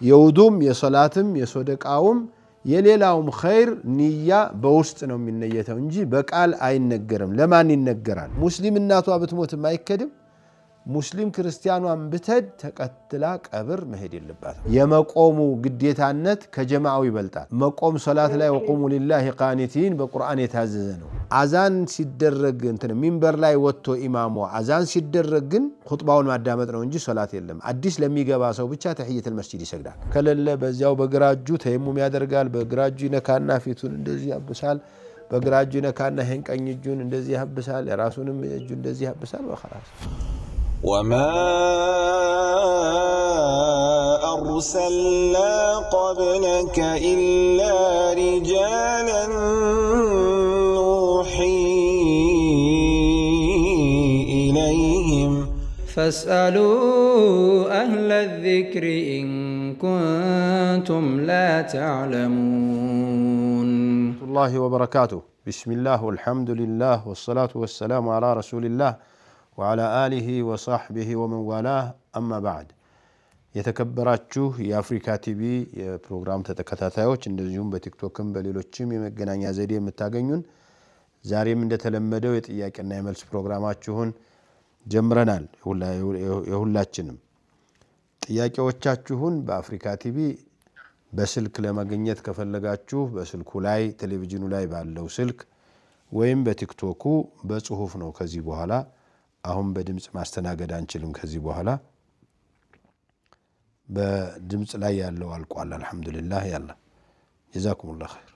የውዱም የሶላትም የሶደቃውም የሌላውም ኸይር ንያ በውስጥ ነው የሚነየተው እንጂ በቃል አይነገርም። ለማን ይነገራል? ሙስሊም እናቷ ብትሞትም አይከድም። ሙስሊም ክርስቲያኗን ብትሄድ ተቀትላ ቀብር መሄድ የለባትም። የመቆሙ ግዴታነት ከጀማዓው ይበልጣል። መቆም ሶላት ላይ ወቁሙ ሊላሂ ቃኒቲን በቁርአን የታዘዘ ነው። አዛን ሲደረግ ሚንበር ላይ ወጥቶ ኢማሙ አዛን ሲደረግ ግን ኹጥባውን ማዳመጥ ነው እንጂ ሶላት የለም። አዲስ ለሚገባ ሰው ብቻ ተህየቱል መስጂድ ይሰግዳል። ከሌለ በዚያው በግራ እጁ ተየሙም ያደርጋል። በግራ እጁ ይነካና ፊቱን እንደዚህ ያብሳል። በግራ እጁ ይነካና ይሄን ቀኝ እጁን እንደዚህ ያብሳል። የራሱንም እጁ እንደዚህ ያብሳል። ወخلاص وما أرسلنا قبلك إلا رجالا نوحي إليهم فاسألوا أهل الذكر إن كنتم لا تعلمون. الله وبركاته. بسم الله والحمد لله والصلاة والسلام على رسول الله وعلى آله وصحبه ومن والاه أما بعد. የተከበራችሁ የአፍሪካ ቲቪ የፕሮግራም ተከታታዮች እንደዚሁም በቲክቶክም በሌሎችም የመገናኛ ዘዴ የምታገኙን ዛሬም እንደተለመደው የጥያቄና የመልስ ፕሮግራማችሁን ጀምረናል። የሁላችንም ጥያቄዎቻችሁን በአፍሪካ ቲቪ በስልክ ለማግኘት ከፈለጋችሁ በስልኩ ላይ ቴሌቪዥኑ ላይ ባለው ስልክ ወይም በቲክቶኩ በጽሁፍ ነው። ከዚህ በኋላ አሁን በድምጽ ማስተናገድ አንችልም። ከዚህ በኋላ በድምጽ ላይ ያለው አልቋል። አልহামዱሊላህ ያላ ጀዛኩሙላህ ኸይር።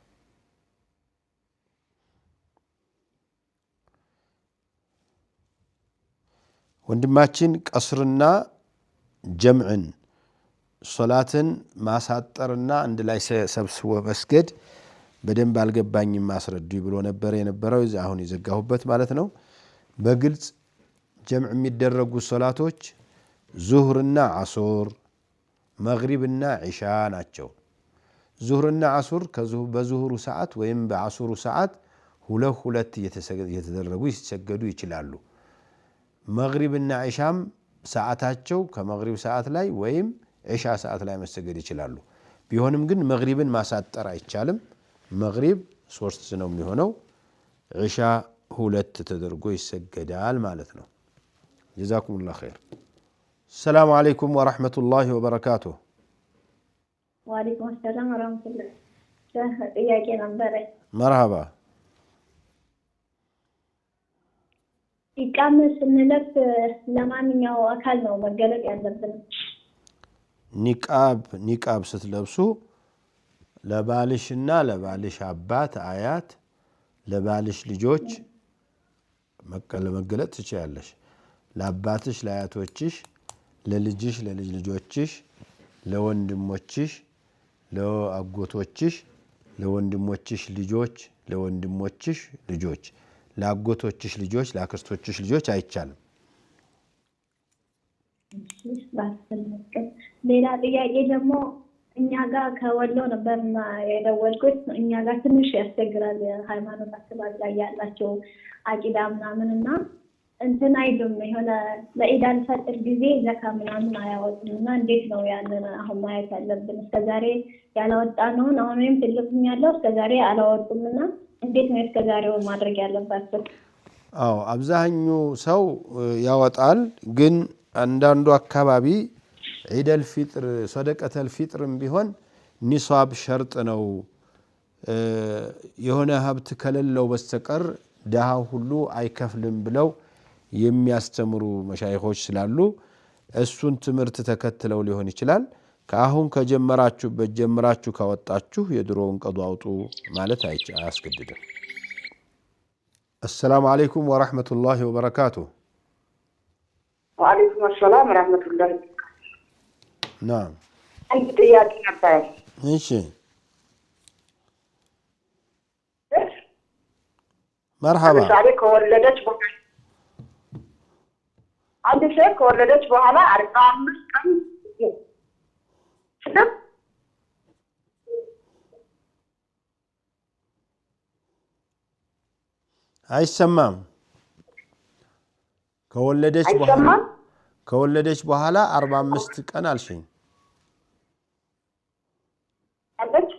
ወንድማችን ቀስርና ጀምዕን ሶላትን ማሳጠርና አንድ ላይ ሰብስቦ መስገድ በደንብ አልገባኝም ማስረዱ ብሎ ነበር የነበረው። አሁን ይዘጋሁበት ማለት ነው። በግልጽ ጀምዕ የሚደረጉ ሶላቶች ዙህርና ዐሱር መግሪብና ዒሻ ናቸው። ዙህርና ዐሱር በዙህሩ ሰዓት ወይም በዐሱሩ ሰዓት ሁለት እየተደረጉ ይሰገዱ ይችላሉ። መግሪብና ዒሻም ሰዓታቸው ከመግሪብ ሰዓት ላይ ወይም ዒሻ ሰዓት ላይ መሰገድ ይችላሉ። ቢሆንም ግን መግሪብን ማሳጠር አይቻልም። መግሪብ 3 ነው የሚሆነው፣ ዒሻ 2 ተደርጎ ይሰገዳል ማለት ነው። ጀዛኩሙላህ ኸይር። ሰላም አለይኩም ወራህመቱላሂ ወበረካቱሁ። ወአለይኩም ሰላም ወራህመቱላህ። ጥያቄ ነበር። መርሃባ። ኢቃም ስንለብስ ለማንኛው አካል ነው መገለጥ ያለብን? ኒቃብ ስትለብሱ ለባልሽና ለባልሽ አባት አያት ለባልሽ ልጆች መገለጥ ትችያለሽ። ለአባትሽ ለአያቶችሽ ለልጅሽ ለልጅ ልጆችሽ ለወንድሞችሽ ለአጎቶችሽ ለወንድሞችሽ ልጆች ለወንድሞችሽ ልጆች ለአጎቶችሽ ልጆች ለአክስቶችሽ ልጆች አይቻልም። ሌላ ጥያቄ ደግሞ እኛ ጋር ከወሎ ነበርና የደወልኩት እኛ ጋር ትንሽ ያስቸግራል። ሃይማኖት አስተባባሪ ላይ ያላቸው አቂዳ ምናምንና እንትን አይሉም። የሆነ ለኢድ አልፈጥር ጊዜ ዘካ ምናምን አያወጡምና እንዴት ነው ያንን አሁን ማየት ያለብን? እስከዛሬ ያላወጣነውን አሁን ወይም ትልቁኝ ያለው እስከዛሬ አላወጡምና እንዴት ነው እስከዛሬው ማድረግ ያለባቸው? አዎ አብዛኛው ሰው ያወጣል። ግን አንዳንዱ አካባቢ ዒደል ፊጥር ሰደቀተል ፊጥርም ቢሆን ኒሷብ ሸርጥ ነው። የሆነ ሀብት ከሌለው በስተቀር ደሃው ሁሉ አይከፍልም ብለው የሚያስተምሩ መሻይኾች ስላሉ እሱን ትምህርት ተከትለው ሊሆን ይችላል። ከአሁን ከጀመራችሁበት ጀምራችሁ ካወጣችሁ የድሮውን ቀዱ አውጡ ማለት አያስገድድም። السلام عليكم ورحمة الله وبركاته. وعليكم السلام ورحمة الله. نعم. أنت تياتي نبأ. إيش؟ مرحبا. أنا شارك ولدت بحالة. عندي شيء ولدت بحالة أرقام كم؟ شنو؟ አይሰማም። ከወለደች በኋላ 45 ቀን አልሽኝ። አለች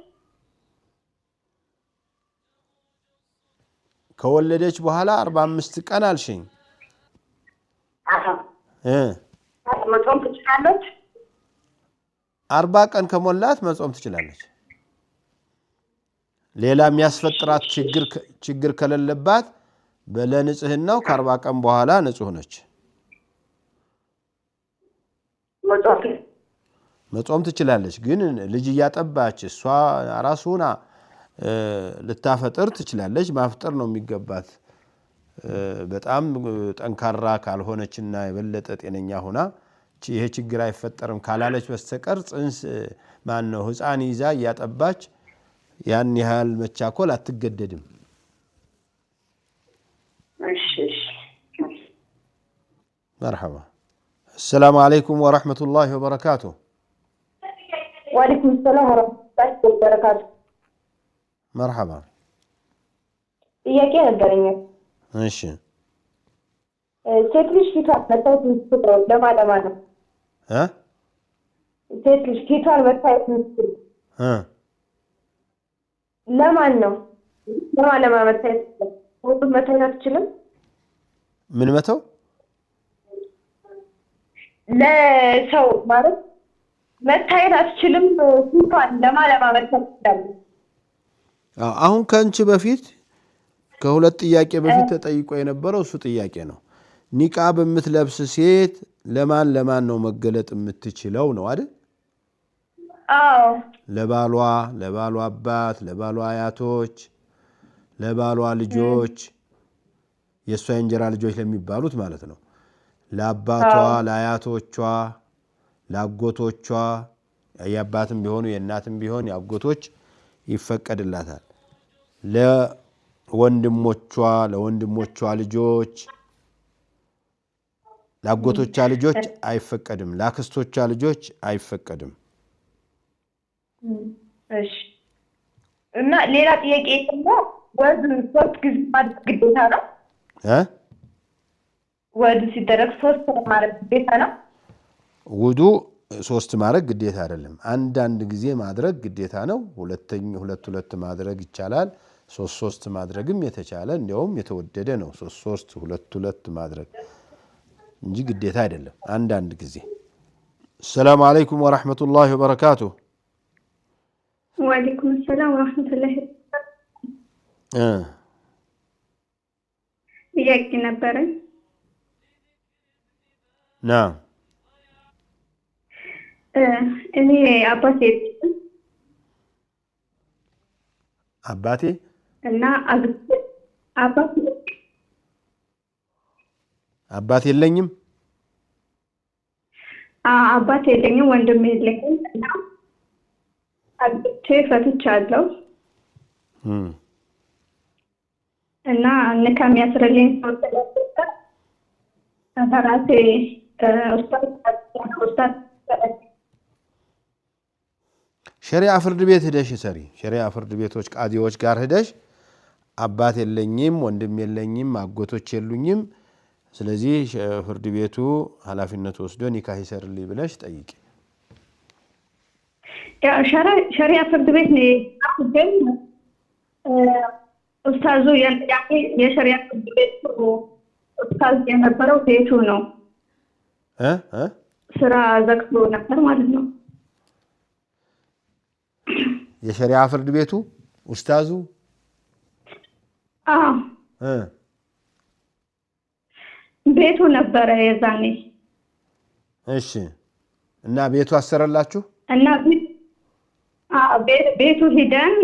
ከወለደች በኋላ 45 ቀን አልሽኝ መጾም ትችላለች 40 ቀን ከሞላት መጾም ትችላለች ሌላ የሚያስፈጥራት ችግር ከሌለባት በለንጽህናው ከ40 ቀን በኋላ ንጹህ ነች መጾም ትችላለች ግን ልጅ ያጠባች እሷ ራሱና ልታፈጥር ትችላለች ማፍጠር ነው የሚገባት በጣም ጠንካራ ካልሆነችና የበለጠ ጤነኛ ሆና ይሄ ችግር አይፈጠርም ካላለች በስተቀር ጽንስ ማን ነው ህፃን ይዛ ያጠባች ያን ያህል መቻኮል አትገደድም እሺ مرحبا السلام عليكم ورحمة الله وبركاته وعليكم السلام ورحمة الله وبركاته مرحبا ጥያቄ ነበረኝ እሺ ሴት ልጅ ፊቷን መታየት የምትችለው ለማለማ ነው ሴት ልጅ ፊቷን መታየት የምትችለው ለማን ነው ለማለማ መታየት ሁሉ መታየት አትችልም ምን መተው ለሰው ማለት መታየት አትችልም ፊቷን ለማለማ መታየት ይችላል አሁን ከአንቺ በፊት ከሁለት ጥያቄ በፊት ተጠይቆ የነበረው እሱ ጥያቄ ነው ኒቃብ የምትለብስ ሴት ለማን ነው መገለጥ የምትችለው ነው አይደል አዎ ለባሏ አባት ለባሏ አያቶች ለባሏ ልጆች የሷ እንጀራ ልጆች ለሚባሉት ማለት ነው ለአባቷ ለአያቶቿ ለአጎቶቿ ያባትም ቢሆኑ የእናትም ቢሆን ያጎቶች ይፈቀድላታል ለወንድሞቿ ልጆች ለአጎቶቿ ልጆች አይፈቀድም ለአክስቶቿ ልጆች አይፈቀድም እሺ እና ሌላ ጥያቄ ደግሞ ወዱ ሶስት ጊዜ ማድረግ ግዴታ ነው ወዱ ሲደረግ ሶስት ማድረግ ግዴታ ነው ውዱ ሶስት ማድረግ ግዴታ አይደለም አንድ ጊዜ ማድረግ ግዴታ ነው ሁለት ማድረግ ይቻላል ሶስት ማድረግም የተቻለ እንደውም የተወደደ ነው ሶስት ሁለት ማድረግ እንጂ ግዴታ አይደለም አንድ ጊዜ السلام عليكم ورحمة الله وبركاته وعليكم السلام ورحمة الله وبركاته ጥያቄ ነበረኝ نعم እኔ አባቴ እና አባቴ የለኝም አባቴ የለኝም ወንድም የለኝም እና አግብቼ ፈትቻለሁ እና ንካም ያስረልኝ ሰው ስለተሰጠ ተራሴ ኡስታዝ ሸሪዓ ፍርድ ቤት ሄደሽ ሰሪ ሸሪዓ ፍርድ ቤቶች ቃዲዎች ጋር ሄደሽ አባት የለኝም ወንድም የለኝም አጎቶች የሉኝም ስለዚህ ፍርድ ቤቱ ኃላፊነት ወስዶ ኒካህ ይሰርልኝ ብለሽ ጠይቂ ያ ሸሪዓ ፍርድ ቤት ነው ግን ኡስታዙ የሸሪዓ ፍርድ ቤት ኡስታዝ የነበረው ቤቱ ነው ስራ ዘግቶ ነበር ማለት ነው የሸሪዓ ፍርድ ቤቱ ኡስታዙ ቤቱ ነበር የዛኔ እሺ እና ቤቱ አሰረላችሁ እና ቤቱ ሄደን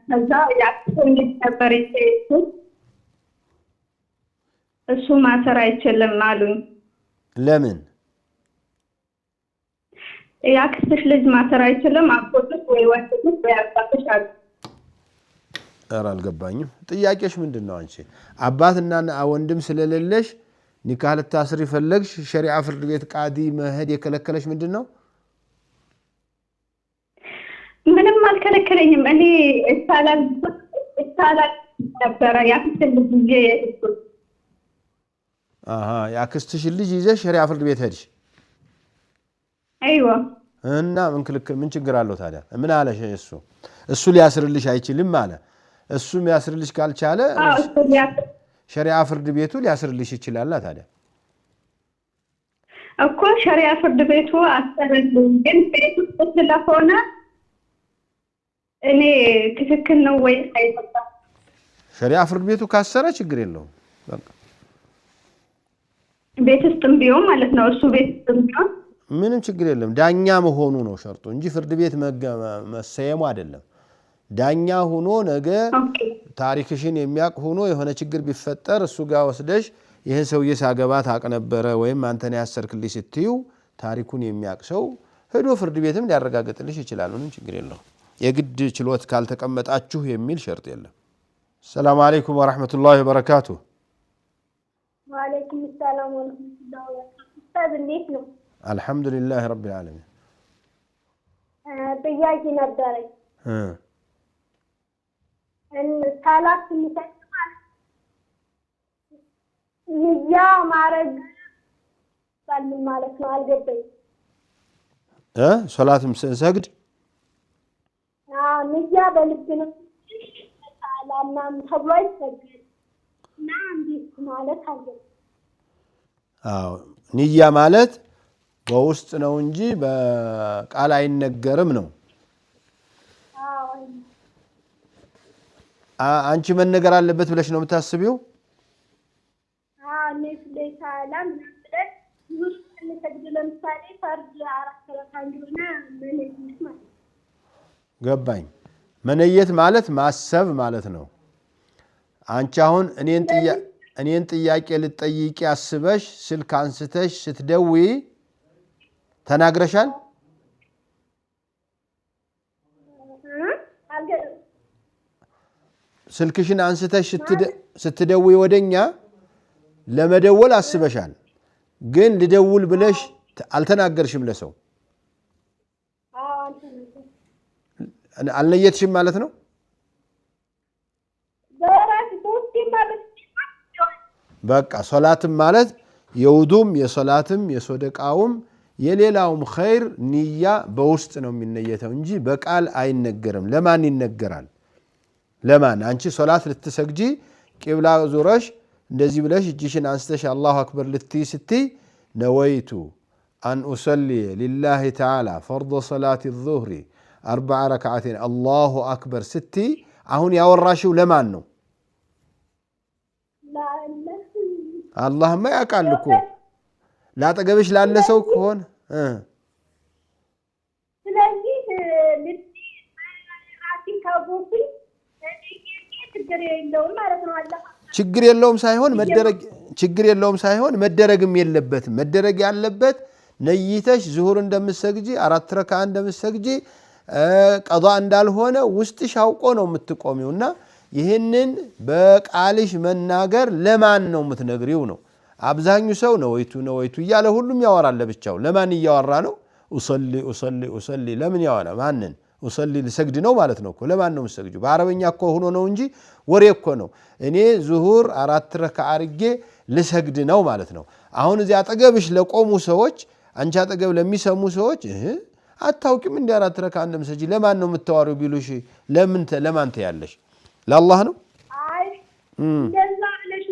ከዛ ያክሰኝ ነበር እሱ ማሰር አይችልም አሉኝ ለምን ያክስሽ ልጅ ማሰር አይችልም አጎትሽ ወይ ወንድምሽ ወይ አባትሽ አሉ አልገባኝም ጥያቄሽ ምንድነው አንቺ አባትና ወንድም ስለሌለሽ ኒካህ ልታስሪ ፈለግሽ ሸሪዓ ፍርድ ቤት ቃዲ መሄድ የከለከለሽ ምንድነው ምንም አልከለከለኝም እኔ እሳላል ነበር ያክስሽ ልጅ ያክስትሽ ልጅ ይዘሽ ሸሪዓ ፍርድ ቤት ሄድሽ አይዋ እና ምን ችግር አለው ታዲያ? ምን አለሽ? እሱ ሊያስርልሽ አይችልም አለ። እሱም ያስርልሽ ካልቻለ ሸሪዓ ፍርድ ቤቱ ሊያስርልሽ ይችላል ታዲያ እኮ ሸሪዓ ፍርድ ቤቱ አሰረልኝ ግን ቤቱ ስለሆነ እኔ ትክክል ነው ወይ አይተባ ሸሪዓ ፍርድ ቤቱ ካሰረ ችግር የለውም በቃ ቤት ውስጥም ቢሆን ማለት ነው እሱ ቤት ውስጥም ቢሆን ምንም ችግር የለም ዳኛ መሆኑ ነው ሸርጡ እንጂ ፍርድ ቤት መሰየሙ አይደለም ዳኛ ሆኖ ነገ ታሪክሽን የሚያቅ ሆኖ የሆነ ችግር ቢፈጠር እሱ ጋር ወስደሽ ይሄን ሰውዬ ሳገባት አቅ ነበረ ወይም አንተን ያሰርክልሽ ስትዩ ታሪኩን የሚያቅ ሰው ሄዶ ፍርድ ቤትም ሊያረጋግጥልሽ ይችላል ምንም ችግር የለውም የግድ ችሎት ካልተቀመጣችሁ የሚል ሸርጥ የለም ሰላም አለይኩም ወራህመቱላሂ ወበረካቱ ወአለይኩም ሰላም ወራህመቱላሂ ወበረካቱ ኡስታዝ እንዴት ነው አልহামዱሊላህ ረቢል ዓለሚን ጥያቄ ነበረኝ ሰላት የሚሰጥማል ንያ ማረግ ማለት ነው አልገባኝ ሶላትም ስንሰግድ ንያ በልብ ነው ሰላምም ተብሎ አይሰግድ እና እንዴት ማለት አልገባኝ ንያ ማለት በውስጥ ነው እንጂ በቃል አይነገርም ነው አንቺ መነገር አለበት ብለሽ ነው የምታስቢው ሰላም ማለት ውስጥ ለሰግድ ለምሳሌ ፈርድ 4 ረካ እንደሆነ መነየት ማለት ገባኝ መነየት ማለት ማሰብ ማለት ነው አንቺ አሁን እኔን ጥያቄ ልትጠይቂ አስበሽ ስልክ አንስተሽ ስትደውይ ተናግረሻል ስልክሽን አንስተሽ ስትደውይ ወደኛ ለመደወል አስበሻል ግን ልደውል ብለሽ አልተናገርሽም ለሰው አልነየትሽም ማለት ነው በቃ ሶላትም ማለት የውዱም የሶላትም የሶደቃውም የሌላውም ኸይር ንያ በውስጥ ነው የሚነየተው እንጂ በቃል አይነገርም ለማን ይነገራል ለማን አንቺ ሶላት ልትሰግጂ ቂብላ ዙረሽ እንደዚህ ብለሽ እጅሽን አንስተሽ አላሁ አክበር ልትይ ስትይ ነወይቱ አን ኡሰሊ ሊላሂ ተዓላ ፈርድ ሰላት الظهر 4 ረክዓተን አላሁ አክበር ስትይ አሁን ያወራሽው ለማን ነው አላህማ ያውቃል እኮ ላጠገብሽ ላለ ሰው ከሆነ ስለዚህ ለራሲ ካቦኩ ችግር የለውም ሳይሆን መደረግም የለበትም መደረግ ያለበት ነይተሽ ዙሁር እንደምትሰግጂ 4 ረካ እንደምትሰግጂ ቀዷ እንዳልሆነ ውስጥሽ አውቆ ነው የምትቆሚውና ይሄንን በቃልሽ መናገር ለማን ነው የምትነግሪው ነው አብዛኛው ሰው ነው ወይቱ እያለ ሁሉም ያወራል ለብቻው ለማን እያወራ ነው ኡሰሊ ለምን ያወራ ማንን ኡሰሊ ልሰግድ ነው ማለት ነው እኮ ለማን ነው የምትሰግጂው በአረበኛ እኮ ሆኖ ነው እንጂ ወሬ እኮ ነው እኔ ዙሁር 4 ረካ አርጌ ልሰግድ ነው ማለት ነው አሁን እዚህ አጠገብሽ ለቆሙ ሰዎች አንቺ አጠገብ ለሚሰሙ ሰዎች አታውቂም እንደ 4 ረካ እንደምትሰግጂ ለማን ነው የምታወሪው ቢሉሽ ለማን ተያለሽ ለአላህ ነው አይ እንደዛ አለሽ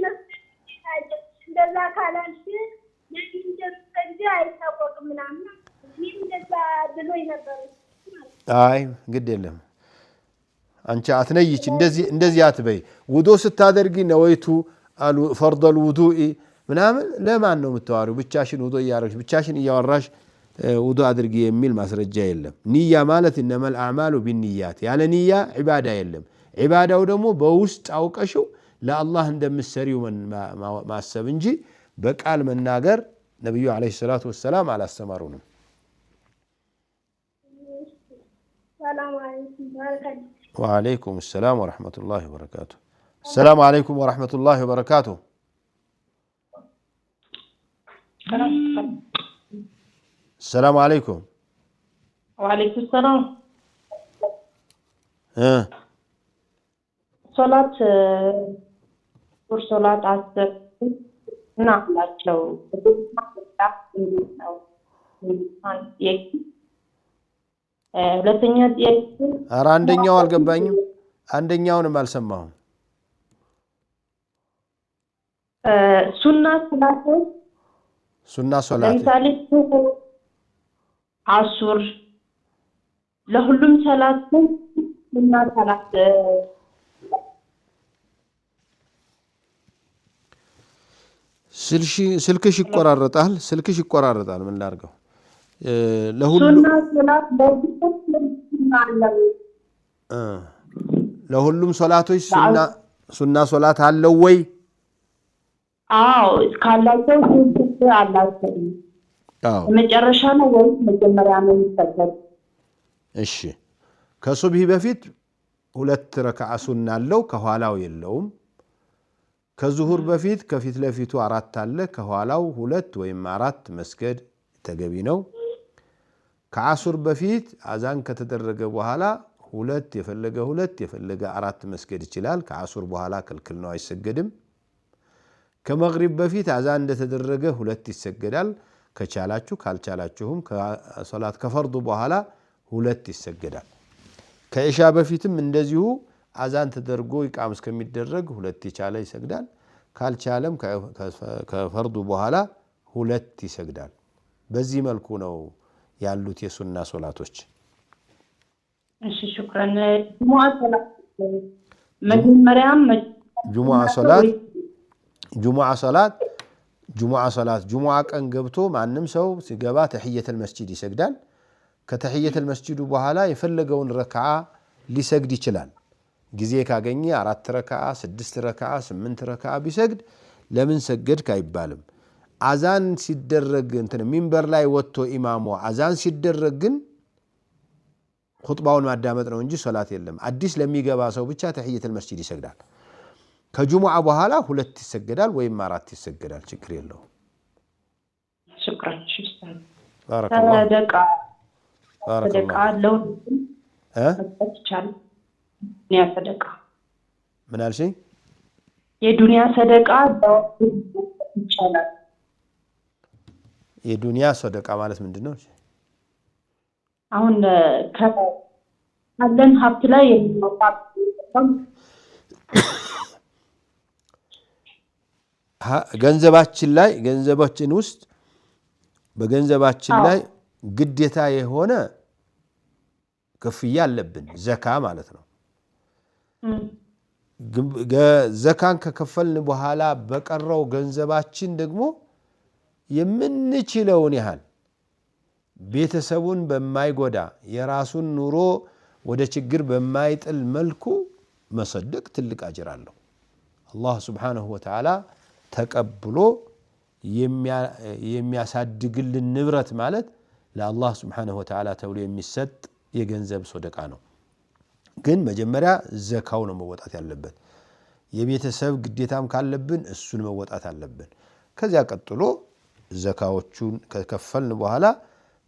እንደዛ ካላልሽ ለምን እንደምትሰግጂ አይታወቅም ምናምን እንደዛ ብሎኝ ነበር አይ ግድ የለም አንቺ አትነይች እንደዚህ አትበይ ውዱ ስታደርጊ ነወይቱ አሉ ፈርድ الوضوء ምናምን ለማን ነው የምታወሪው ብቻሽን ውዱ ያረግሽ ብቻሽን ያወራሽ ውዱ አድርጊ የሚል ማስረጃ የለም ንያ ማለት انما الاعمال بالنيات ያለ ንያ ዒባዳ የለም ዒባዳው ደግሞ በውስጥ አውቀሽው ለአላህ እንደምትሰሪው ማሰብ እንጂ በቃል መናገር ነብዩ አለይሂ ሰላቱ ወሰለም አላስተማሩንም السلام عليكم ورحمة وعليكم السلام ورحمة الله وبركاته السلام عليكم ورحمة الله وبركاته السلام عليكم وعليكم السلام صلاة صلاة عصر نعم ሁለተኛ ጥያቄ ኧረ አንደኛው አልገባኝም አንደኛውንም አልሰማሁም ሱና ሶላት ለምሳሌ አሱር ለሁሉም ሰላት ሱና ሰላት ስልክሽ ይቆራረጣል ምን ላድርገው ለሁሉም ሶላቶች ሱና ሶላት አለው ወይ አዎ ካላቸው አላቸው አዎ መጨረሻ ነው ወይ መጀመሪያ ነው የሚሰገድ እሺ ከሱብሂ በፊት 2 ረካዓ ሱና አለው ከኋላው የለውም ከዙሁር በፊት ከፊት ለፊቱ 4 አለ ከኋላው 2 ወይም 4 መስገድ ተገቢ ነው ከአሱር በፊት አዛን ከተደረገ በኋላ 2 የፈለገ 4 መስገድ ይችላል ከአሱር በኋላ ክልክል ነው አይሰገድም ከመግሪብ በፊት አዛን እንደተደረገ 2 ይሰገዳል ከቻላችሁ ካልቻላችሁም ከሶላት ከፈርዱ በኋላ 2 ይሰገዳል ከኢሻ በፊትም እንደዚሁ አዛን ተደርጎ ኢቃም እስከሚደረግ 2 ይቻለ ይሰግዳል ካልቻለም ከፈርዱ በኋላ 2 ይሰግዳል በዚህ መልኩ ነው ያሉት የሱና ሶላቶች እሺ ሹክራን ጁሙአ ሶላት መጀመሪያም ጁሙአ ሶላት ጁሙአ ቀን ገብቶ ማንም ሰው ሲገባ ተህየተል መስጂድ ይሰግዳል ከተህየተል መስጂዱ በኋላ የፈለገውን ረካዓ ሊሰግድ ይችላል ጊዜ ካገኘ 4 ረካዓ 6 ረካዓ 8 ረካዓ ቢሰግድ ለምን ሰገድክ አይባልም አዛን ሲደረግ እንትን ሚንበር ላይ ወጥቶ ኢማሙ አዛን ሲደረግ ግን ኹጥባውን ማዳመጥ ነው እንጂ ሶላት የለም አዲስ ለሚገባ ሰው ብቻ ተህየተል መስጂድ ይሰግዳል ከጁሙአ በኋላ 2 ይሰገዳል ወይም 4 ይሰገዳል ችግር የለው ሽክራን ሽስታን ባረከላህ ሰደቃ ለው ተቻለ ያ ሰደቃ ምን አልሽኝ የዱንያ ሰደቃ ይቻላል የዱንያ ሰደቃ ማለት ምንድነው አሁን ካለን ሀብት ላይ የሚወጣው ገንዘባችን ውስጥ በገንዘባችን ላይ ግዴታ የሆነ ክፍያ አለብን ዘካ ማለት ነው ዘካን ከከፈልን በኋላ በቀረው ገንዘባችን ደግሞ የምንችለውን ያህል ቤተሰቡን በማይጎዳ የራሱን ኑሮ ወደ ችግር በማይጥል መልኩ መሰደቅ ትልቅ አጅር አለው አላህ Subhanahu Wa Ta'ala ተቀብሎ የሚያሳድግልን ንብረት ማለት ለአላህ Subhanahu Wa Ta'ala ተብሎ የሚሰጥ የገንዘብ ሰደቃ ነው ግን መጀመሪያ ዘካው ነው መወጣት ያለበት የቤተሰብ ግዴታም ካለብን እሱን መወጣት አለብን ከዚያ ቀጥሎ ዘካዎቹን ከከፈልን በኋላ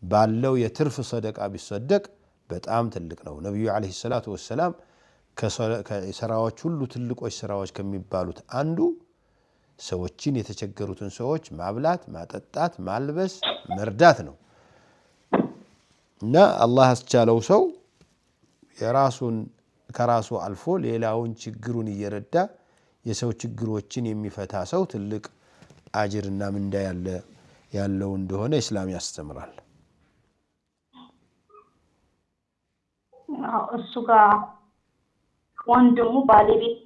ባለው የትርፍ ሰደቃ ቢሰደቅ በጣም ትልቅ ነው ነብዩ አለይሂ ሰላቱ ወሰለም ከሰራዎች ሁሉ ትልቆች ሰራዎች ከሚባሉት አንዱ ሰዎችን የተቸገሩትን ሰዎች ማብላት ማጠጣት ማልበስ መርዳት ነው እና አላህ አስቻለው ሰው የራሱን ከራሱ አልፎ ሌላውን ችግሩን እየረዳ የሰው ችግሮችን የሚፈታ ሰው ትልቅ አጅርና ምንዳ ያለው እንደሆነ እስላም ያስተምራል እሱ ጋር ወንድሙ ባለቤት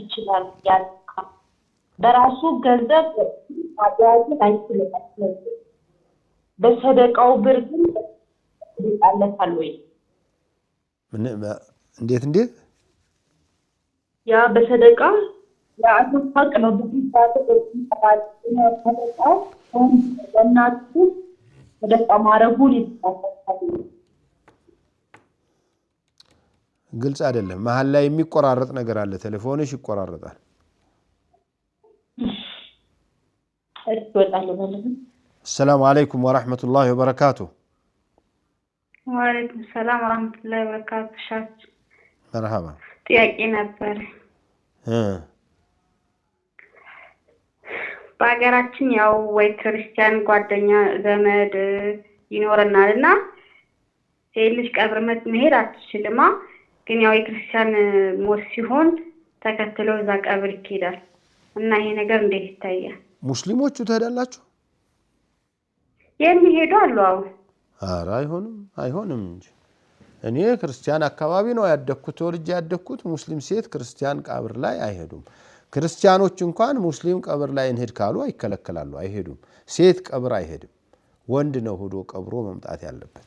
ይችላል ያልካ በራሱ ገንዘብ ማድረግ አይችልም በሰደቃው ብር ግን ይጣለታል ወይ እንዴት ያ በሰደቃ ያቱ ሐቅ ነው ቢባል ሰደቃው ለናቱ ሰደቃ ማረጉ ይጣለታል ግልጽ አይደለም መሃል ላይ የሚቆራረጥ ነገር አለ ቴሌፎንሽ ይቆራረጣል السلام عليكم ورحمة الله وبركاته وعليكم السلام ورحمة الله وبركاته شاش مرحبا ጥያቄ ነበር በአገራችን ያው ወይ ክርስቲያን ጓደኛ ዘመድ ይኖርናልና ሴልሽ ቀብር መሄድ አትችልማ ግን ያው የክርስቲያን ሞት ሲሆን ተከትሎ እዛ ቀብር ይኬዳል እና ይሄ ነገር እንዴት ይታያል ሙስሊሞቹ ትሄዳላችሁ የሚሄዱ አሉ አው ኧረ አይሆንም እንጂ እኔ ክርስቲያን አካባቢ ነው ያደኩት ወልጄ ያደኩት ሙስሊም ሴት ክርስቲያን ቀብር ላይ አይሄዱም ክርስቲያኖች እንኳን ሙስሊም ቀብር ላይ እንሄድ ካሉ አይከለከላሉ አይሄዱም ሴት ቀብር አይሄድም ወንድ ነው ሄዶ ቀብሮ መምጣት ያለበት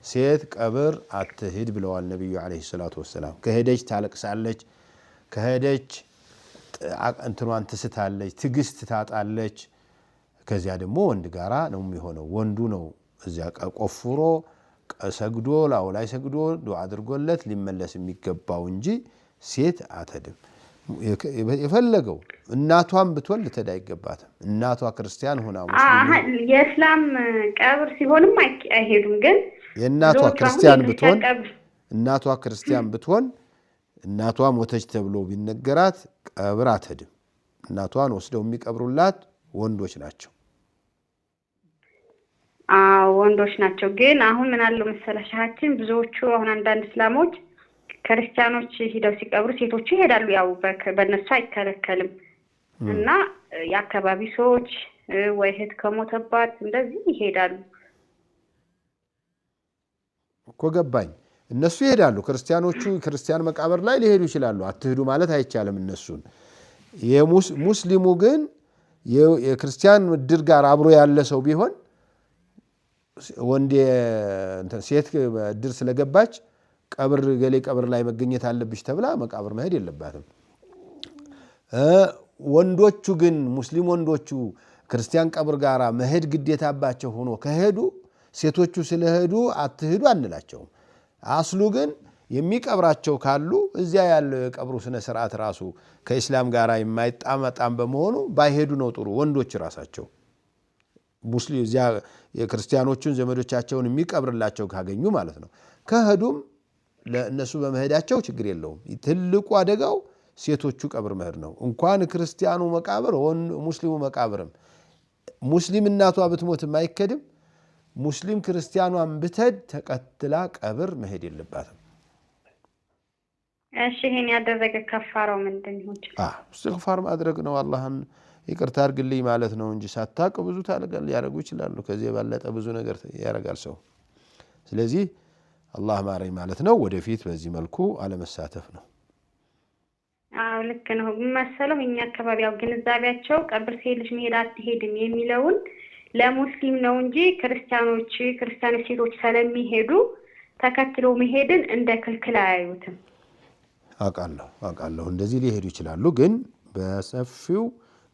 ሴት ቀብር አትሄድ ብለዋል ነብዩ አለይሂ ሰላቱ ወሰለም ከሄደች ታለቅሳለች ከሄደች እንትኗን ትስታለች ትግስት ታጣለች ከዚያ ደግሞ ወንድ ጋራ ነው የሚሆነው ወንዱ ነው እዚያ ቆፍሮ ሰግዶ ላው ላይ ሰግዶ ዱዓ አድርጎለት ሊመለስ የሚገባው እንጂ ሴት አትሄድም የፈለገው እናቷም ብትወልድ ተዳ ይገባታል እናቷ ክርስቲያን ሆና ሙስሊም የእስላም ቀብር ሲሆንም አይሄዱም ግን የእናቷ ክርስቲያን ብትሆን እናቷ ሞተች ተብሎ ቢነገራት ቀብር አትሄድም እናቷን ወስደው የሚቀብሩላት ወንዶች ናቸው ወንዶች ናቸው ግን አሁን ምን አለው መሰለሻችን ብዙዎቹ አሁን አንዳንድ እስላሞች ክርስቲያኖች ሄደው ሲቀብሩ ሴቶቹ ይሄዳሉ ያው በእነሱ አይከለከልም እና የአካባቢ ሰዎች ወይ እህት ከሞተባት እንደዚህ ይሄዳሉ እኮ ገባኝ እነሱ ይሄዳሉ ክርስቲያኖቹ ክርስቲያን መቃብር ላይ ሊሄዱ ይችላሉ አትሄዱ ማለት አይቻልም እነሱን የሙስሊሙ ግን የክርስቲያን ምድር ጋር አብሮ ያለ ሰው ቢሆን ወንድ ሴት ድር ስለገባች ቀብር ገሌ ቀብር ላይ መገኘት አለብሽ ተብላ መቃብር መሄድ የለባትም ወንዶቹ ግን ሙስሊም ወንዶቹ ክርስቲያን ቀብር ጋራ መሄድ ግዴታባቸው ሆኖ ከሄዱ ሴቶቹ ስለሄዱ አትሄዱ አንላቸው አስሉ ግን የሚቀብራቸው ካሉ እዚያ ያለው የቀብሩ ስነ ስርዓት ራሱ ከእስላም ጋራ የማይጣመጣም በመሆኑ ባይሄዱ ነው ጥሩ ወንዶች ራሳቸው ሙስሊም እዚያ የክርስቲያኖቹን ዘመዶቻቸውን የሚቀብርላቸው ካገኙ ማለት ነው ከሄዱም ለነሱ በመሄዳቸው ችግር የለውም ትልቁ አደጋው ሴቶቹ ቀብር መሄድ ነው እንኳን ክርስቲያኑ መቃብር ሙስሊሙ መቃብርም ሙስሊም እናቷ ብትሞት ማይከድም ሙስሊም ክርስቲያኗን ብትሄድ ተቀጥላ ቀብር መሄድ የለባትም እሺ ይሄን ያደረገ ከፋራው ምንድን ይሆን እስትግፋር ማድረግ ነው አላህን ይቅርታ አድርግልኝ ማለት ነው እንጂ ሳታቅ ብዙ ታለቀል ያረጉ ይችላሉ ከዚህ ባለጠ ብዙ ነገር ያረጋል ሰው ስለዚህ አላህ ማረኝ ማለት ነው ወደፊት በዚህ መልኩ አለመሳተፍ ነው ልክ ነው መሰለው እኛ አካባቢ ያው ግንዛቤያቸው ቀብር ሴልሽ መሄድ አትሄድም የሚለውን ለሙስሊም ነው እንጂ ክርስቲያኖች ሴቶች ስለሚሄዱ ተከትሎ መሄድን እንደ ክልክል አያዩትም አቃለሁ እንደዚህ ሊሄዱ ይችላሉ ግን በሰፊው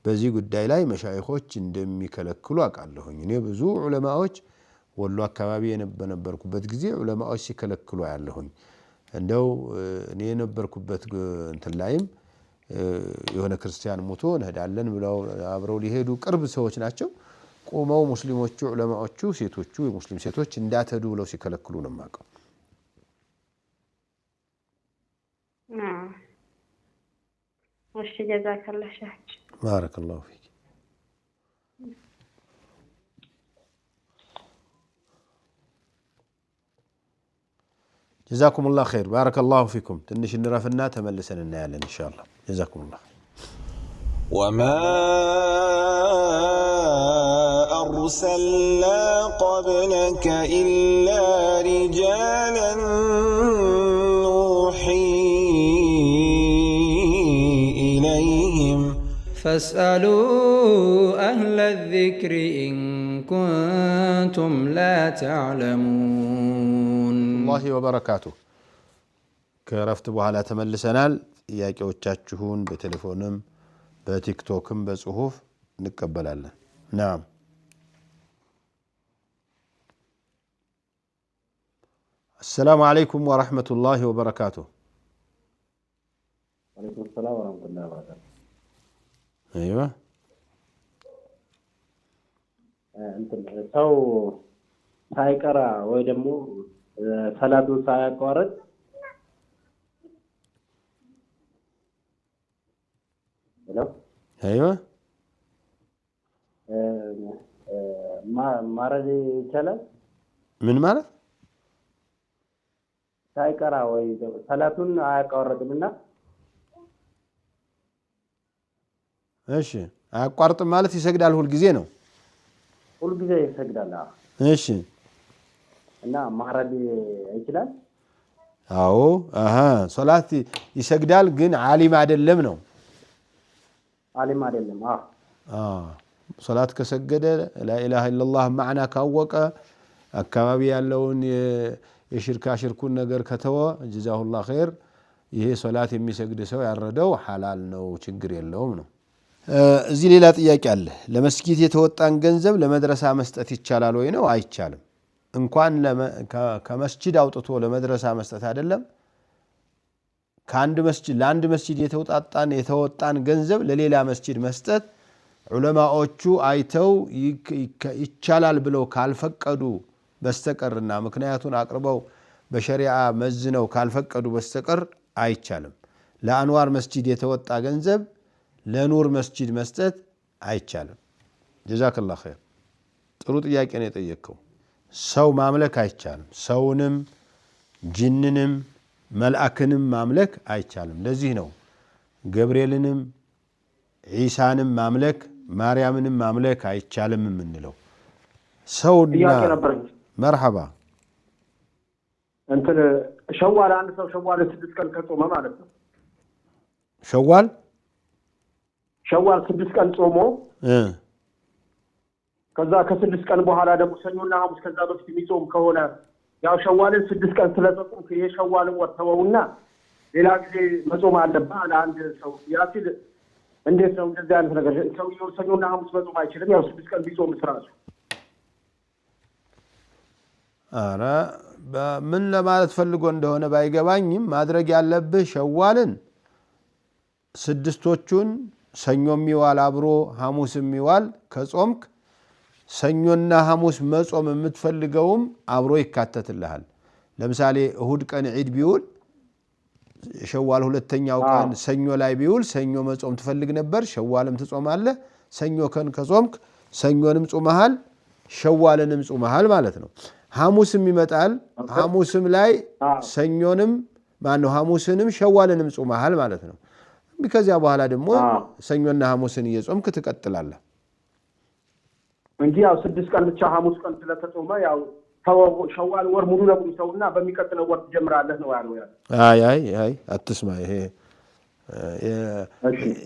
በዚህ ጉዳይ ላይ መሻይኾች እንደሚከለክሉ አቃለሁኝ እኔ ብዙ ዑለማዎች ወሎ አካባቢ የነበርኩበት ጊዜ ዑለማዎች ሲከለክሉ ያለሁኝ እንደው እኔ የነበርኩበት እንትን ላይም የሆነ ክርስቲያን ሞቶ እንሄዳለን ብለው አብረው ሊሄዱ ቅርብ ሰዎች ናቸው ቆመው ሙስሊሞቹ ዑለማዎቹ ሴቶቹ የሙስሊም ሴቶች እንዳትሄዱ ብለው ሲከለክሉ ነው ማቀው እሺ ጀዛከላህ ሸህ ባረከላሁ ፊክ جزاكم الله خير بارك الله فيكم تنش نرفنا تملسنا نعلن إن شاء الله جزاكم الله وما أرسلنا قبلك إلا رجالا نوحي إليهم فاسألوا أهل الذكر إن كنتم لا تعلمون الله وبركاته كرفت بوحلا تملسنال ጥያቄዎቻችሁን በቴሌፎንም በቲክቶክም በጽሁፍ እንቀበላለን نعم السلام عليكم ورحمة الله وبركاته وعليكم السلام ورحمة الله وبركاته أيوة أنت سو سايقرا ويدمو صلاة سايقرا أيوة ما رأي يشاله من مالك ሳይቀራ ወይ ሰላቱን አያቋርጥምና እሺ አያቋርጥም ማለት ይሰግዳል ሁል ጊዜ ነው ሁሉ ጊዜ ይሰግዳል እሺ እና ማረድ ይችላል አዎ ሶላት ይሰግዳል ግን ዓሊም አይደለም ነው ዓሊም አይደለም ሶላት ከሰገደ لا اله الا الله ማዕና ካወቀ አካባቢ ያለውን የሽርኩን ነገር ከተወ ጀዛሁላህ ኸይር ይሄ ሶላት የሚሰግድ ሰው ያረደው ሐላል ነው ችግር የለውም ነው እዚህ ሌላ ጥያቄ አለ ለመስጊድ የተወጣን ገንዘብ ለመድረሳ መስጠት ይቻላል ወይ ነው አይቻልም እንኳን ከመስጊድ አውጥቶ ለመድረሳ መስጠት አይደለም ለአንድ መስጊድ የተወጣን ገንዘብ ለሌላ መስጊድ መስጠት ዑለማዎቹ አይተው ይቻላል ብለው ካልፈቀዱ በስተቀርና ምክንያቱን አቅርበው በሸሪዓ መዝነው ካልፈቀዱ በስተቀር አይቻልም ለአንዋር መስጊድ የተወጣ ገንዘብ ለኑር መስጊድ መስጠት አይቻልም ጀዛከላሁ ኸይር ጥሩ ጥያቄ ነው የጠየቀው ሰው ማምለክ አይቻልም ሰውንም ጂንንም መልአክንም ማምለክ አይቻልም ለዚህ ነው ገብርኤልንም ኢሳንም ማምለክ ማርያምንም ማምለክ አይቻልም የምንለው ሰውና مرحبا እንትን ሸዋል አንድ ሰው ሸዋል 6 ቀን ከጾመ ማለት ነው ሸዋል 6 ቀን ጾሞ ከዛ ከ6 ቀን በኋላ ደግሞ ሰኞና ሐሙስ ከዛ በፊት የሚጾም ከሆነ ያው ሸዋልን 6 ቀን ስለጾም የሸዋልን ወጥተውና ሌላ ጊዜ መጾም አለበት አንድ ሰው ያሲል እንዴት ነው እንደዚህ አይነት ነገር ሰው ሰኞና ሐሙስ መጾም አይችልም ያው 6 ቀን ቢጾም ስራሱ አረ ምን ለማለት ፈልጎ እንደሆነ ባይገባኝም ማድረግ ያለብህ ሸዋልን ስድስቶቹን ሰኞም ይዋል አብሮ ሐሙስም ይዋል ከጾምክ ሰኞና ሐሙስ መጾም የምትፈልገውም አብሮ ይካተትልሃል ለምሳሌ እሁድ ቀን ዒድ ቢውል ሸዋል ሁለተኛው ቀን ሰኞ ላይ ቢውል ሰኞ መጾም ትፈልግ ነበር ሸዋልም ትጾማለህ ሰኞ ቀን ከጾምክ ሰኞንም ጾመሃል ሸዋልንም ጾመሃል ማለት ነው ሐሙስም ይመጣል ሐሙስም ላይ ሰኞንም ማነው ሐሙስንም ሸዋልንም ጾመሃል ማለት ነው ከዚያ በኋላ ደግሞ ሰኞና ሐሙስን እየጾምክ ትቀጥላለህ እንጂ ያው 6 ቀን ብቻ ሐሙስ ቀን ስለተጾመ ያው ሸዋል ወር ሙሉ ለሙሉ ሰውና በሚቀጥለው ወር ትጀምራለህ ነው ያለው አይ አትስማ ይሄ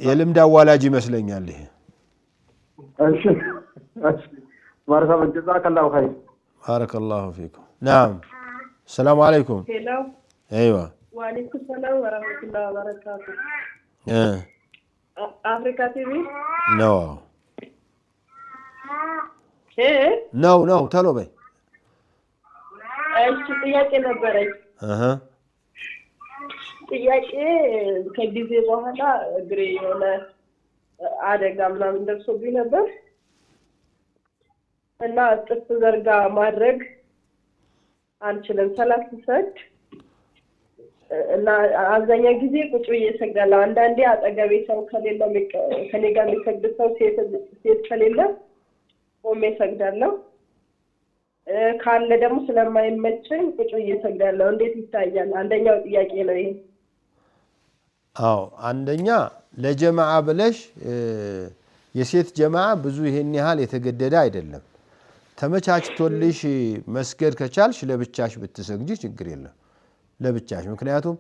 የልምድ አዋላጅ ይመስለኛል ይሄ እሺ مرحبا جزاك الله خير بارك الله فيكم نعم السلام عليكم هلو ايوه وعليكم السلام ورحمه الله وبركاته افريكا تي في نو نو تلو بي እሺ ጥያቄ ነበረኝ ጥያቄ ከጊዜ በኋላ እግሬ የሆነ አደጋ ምናምን ደርሶብኝ ነበር እና ጥፍ ዘርጋ ማድረግ አልችልም ሰላት ሰግድ እና አብዛኛው ጊዜ ቁጭ ብዬ እሰግዳለሁ አንዳንዴ አጠገቤ ሰው ከሌለ ከኔ ጋር የሚሰግድ ሰው ሴት ከሌለ ቆሜ እሰግዳለሁ ካለ ደግሞ ስለማይመቸኝ ቁጭ ብዬ እሰግዳለሁ እንዴት ይታያል አንደኛው ጥያቄ ነው ይሄ አንደኛ ለጀማዓ ብለሽ የሴት ጀማዓ ብዙ ይሄን ያህል የተገደደ አይደለም ተመቻችቶልሽ መስገድ ከቻልሽ ለብቻሽ ብትሰግጂ ችግር የለም ለብቻሽ ምክንያቱም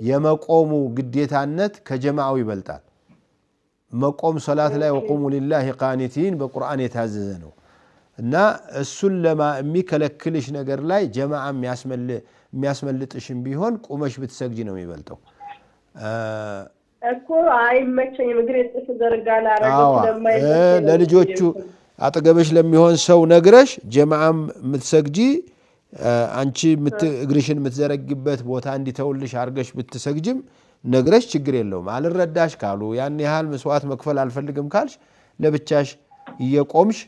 የመቆሙ ግዴታነት ከጀማዓው ይበልጣል መቆም ሶላት ላይ ወቁሙ ሊላሂ ቃኒቲን በቁርአን የታዘዘ ነው እና እሱን የሚከለክልሽ ነገር ላይ ጀማዓ የሚያስመልጥሽም ቢሆን ቁመሽ ብትሰግጂ ነው የሚበልጠው እኮ አይመቸኝም እግሬ ጥፍ ዘርጋ ላረጋው ስለማይመቸኝ ለልጆቹ አጠገብሽ ለሚሆን ሰው ነግረሽ ጀማዓም ምትሰግጂ አንቺ እግርሽን ምትዘረግበት ቦታ እንዲተውልሽ አርገሽ ብትሰግጂም ነግረሽ ችግር የለውም አልረዳሽ ካሉ ያን ያህል መስዋዕት መክፈል አልፈልግም ካልሽ ለብቻሽ እየቆምሽ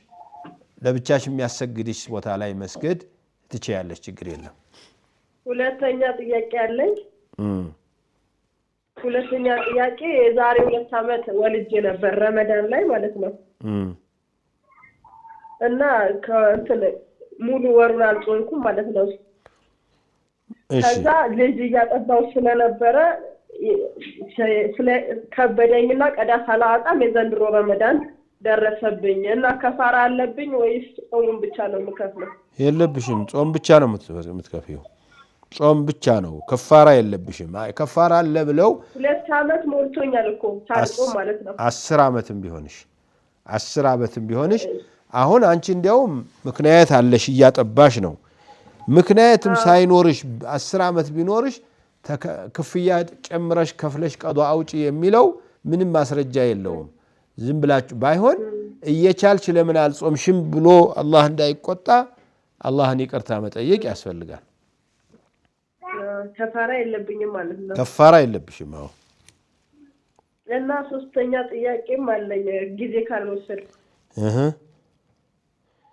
ለብቻሽ የሚያሰግድሽ ቦታ ላይ መስገድ ትችያለሽ ችግር የለም ሁለተኛ ጥያቄ አለኝ ሁለተኛ ጥያቄ ዛሬ 2 አመት ወልጄ ነበር ረመዳን ላይ ማለት ነው እና ከእንትን ሙሉ ወሩን አልጾምኩም ማለት ነው ከዛ ልጅ እያጠባው ስለነበረ ከበደኝና ቀዳ ሳላወጣም የዘንድሮ ረመዳን ደረሰብኝ እና ከፋራ አለብኝ ወይስ ጾሙን ብቻ ነው የምከፍለው? የለብሽም። ጾም ብቻ ነው የምትከፍይው። ጾም ብቻ ነው፣ ከፋራ የለብሽም። ከፋራ አለ ብለው 2 ዓመት ሞልቶኛል እኮ ሳልጾም ማለት ነው። 10 ዓመትም ቢሆንሽ አሁን አንቺ እንዲያውም ምክንያት አለሽ፣ እያጠባሽ ነው። ምክንያትም ሳይኖርሽ 10 ዓመት ቢኖርሽ ክፍያ ጨምረሽ ከፍለሽ ቀዷ አውጪ የሚለው ምንም ማስረጃ የለውም። ዝም ብላችሁ ባይሆን እየቻልሽ ለምን አልጾምሽም ብሎ አላህ እንዳይቆጣ አላህን ይቅርታ መጠየቅ ያስፈልጋል። ከፋራ የለብኝም ማለት ነው። ከፋራ የለብሽም። አዎ። እና ሶስተኛ ጥያቄም አለኝ ጊዜ ካልወሰድኩ።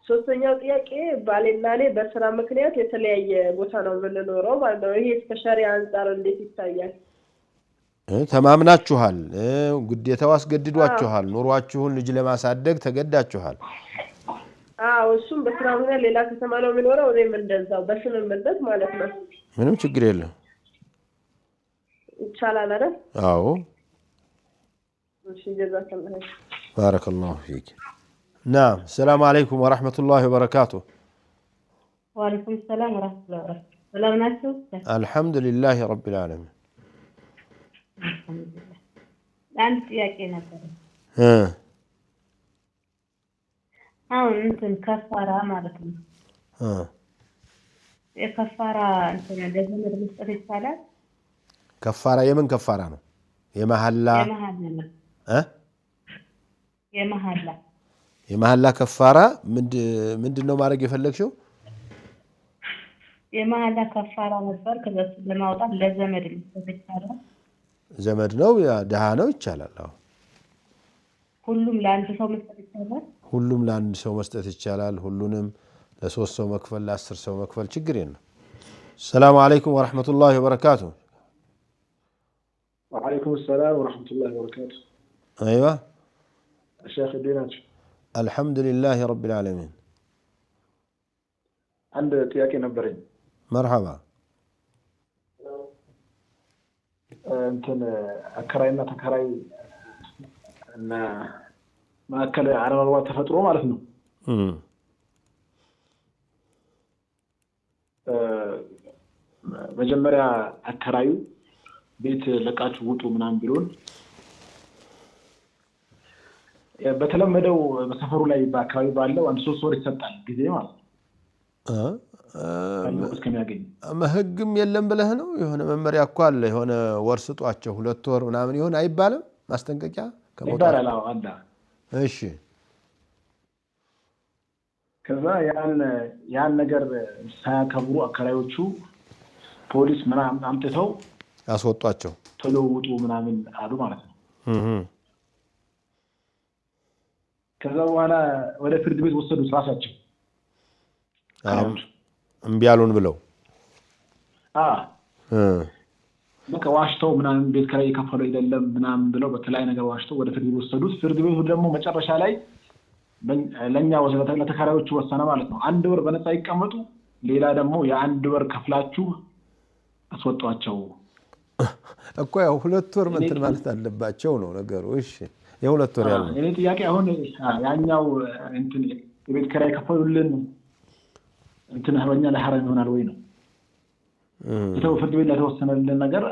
ሶስተኛው ጥያቄ ባሌና እኔ በስራ ምክንያት የተለያየ ቦታ ነው የምንኖረው ማለት ነው። ይሄ ከሸሪዓ አንፃር እንዴት ይታያል? ተማምናችኋል፣ ግዴታው አስገድዷችኋል፣ ኑሯችሁን ልጅ ለማሳደግ ተገዳችኋል። እሱም በስራ ምክንያት ሌላ ከተማ ነው የሚኖረው፣ እኔም እንደዛው በስምምነት ማለት ነው። ምንም ችግር የለም። ይቻላል አይደል? አዎ። እሺ ጀዛከላህ። ባረከላሁ ፊክ። ናም። ሰላም አለይኩም ወራህመቱላሂ ወበረካቱሁ። ወአለይኩም ሰላም ወራህመቱላሂ ወበረካቱሁ። ሰላም ናችሁ? አልሐምዱሊላህ ረቢል ዓለሚን። አንድ ጥያቄ ነበር። አሁን እንትን ከፋራ ማለት ነው። የከፋራ እንትን ለዘመድ መስጠት ይቻላል? ከፋራ የምን ከፋራ ነው? የመሐላ የመሐላ ከፋራ ምንድን ነው ማድረግ የፈለግሽው? የመሐላ ከፋራ ነበር። ከዛ ለማውጣት ለዘመድ መስጠት ይቻላል? ዘመድ ነው ደሃ ነው ይቻላል። አዎ። ሁሉም ለአንድ ሰው መስጠት ይቻላል? ሁሉም ለአንድ ሰው መስጠት ይቻላል። ሁሉንም ለ3 ሰው መክፈል ለ10 ሰው መክፈል ችግር የለም። ሰላም አለይኩም ወራህመቱላሂ ወበረካቱሁ። ወአለይኩም ሰላም ወራህመቱላሂ ወበረካቱሁ። አይዋ ሼክ ዲናች። አልሐምዱሊላህ ረቢል ዓለሚን። አንድ ጥያቄ ነበረኝ። መርሐባ። እንትን አከራይና ተከራይ እና ማከለ አለመግባባት ተፈጥሮ ማለት ነው። መጀመሪያ አከራዩ ቤት ለቃችሁ ውጡ ምናምን ቢሉን በተለመደው በሰፈሩ ላይ በአካባቢ ባለው 1-3 ወር ይሰጣል ጊዜ ማለት ነው። እስከሚያገኝ ህግም የለም ብለህ ነው? የሆነ መመሪያ እኮ አለ። የሆነ ወር ስጧቸው 2 ወር ምናምን ይሆን አይባልም? ማስጠንቀቂያ ይባላል። አዎ አለ። እሺ። ከዛ ያን ነገር ሳያከብሩ አከራዮቹ ፖሊስ ምናምን አምጥተው አስወጧቸው። ቶሎ ውጡ ምናምን አሉ ማለት ነው። ከዛ በኋላ ወደ ፍርድ ቤት ወሰዱት ራሳቸው። እምቢ አሉን ብለው በቃ ዋሽተው ምናምን ቤት ኪራይ የከፈሉ አይደለም ምናምን ብለው በተለያየ ነገር ዋሽተው ወደ ፍርድ ቤት ወሰዱት። ፍርድ ቤቱ ደግሞ መጨረሻ ላይ ለኛ ለተከራዮቹ ወሰነ ማለት ነው። 1 ወር በነፃ ይቀመጡ፣ ሌላ ደግሞ የ1 ወር ከፍላችሁ አስወጧቸው እኮ። ያው 2 ወር እንትን ማለት አለባቸው ነው ነገሩ። እሺ የ2 ወር ያለው እኔ ጥያቄ አሁን ያኛው እንትን የቤት ኪራይ ከፈሉልን እንትን በእኛ ላይ ሐራም ይሆናል ወይ ነው? የተው ፍርድ ቤት ለተወሰነልን ነገር